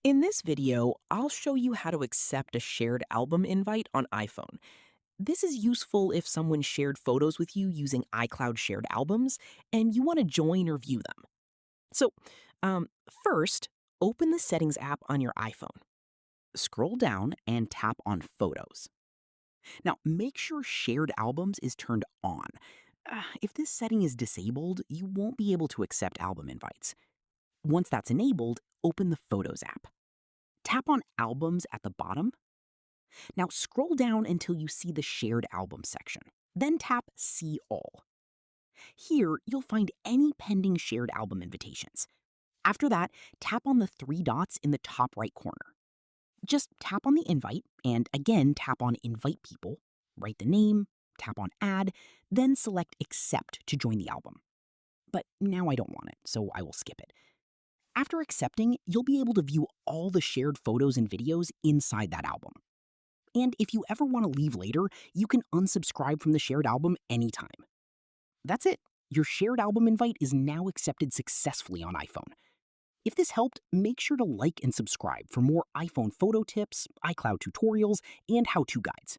In this video, I'll show you how to accept a shared album invite on iPhone. This is useful if someone shared photos with you using iCloud shared albums and you want to join or view them. So, um, First, open the Settings app on your iPhone. Scroll down and tap on Photos. Now, make sure Shared Albums is turned on. If this setting is disabled, you won't be able to accept album invites. Once that's enabled, open the Photos app. Tap on Albums at the bottom. Now scroll down until you see the Shared Album section. Then tap See All. Here, you'll find any pending shared album invitations. After that, tap on the three dots in the top right corner. Just tap on the invite, and again tap on Invite People, write the name, tap on Add, then select Accept to join the album. But now I don't want it, so I will skip it. After accepting, you'll be able to view all the shared photos and videos inside that album. And if you ever want to leave later, you can unsubscribe from the shared album anytime. That's it. Your shared album invite is now accepted successfully on iPhone. If this helped, make sure to like and subscribe for more iPhone photo tips, iCloud tutorials, and how-to guides.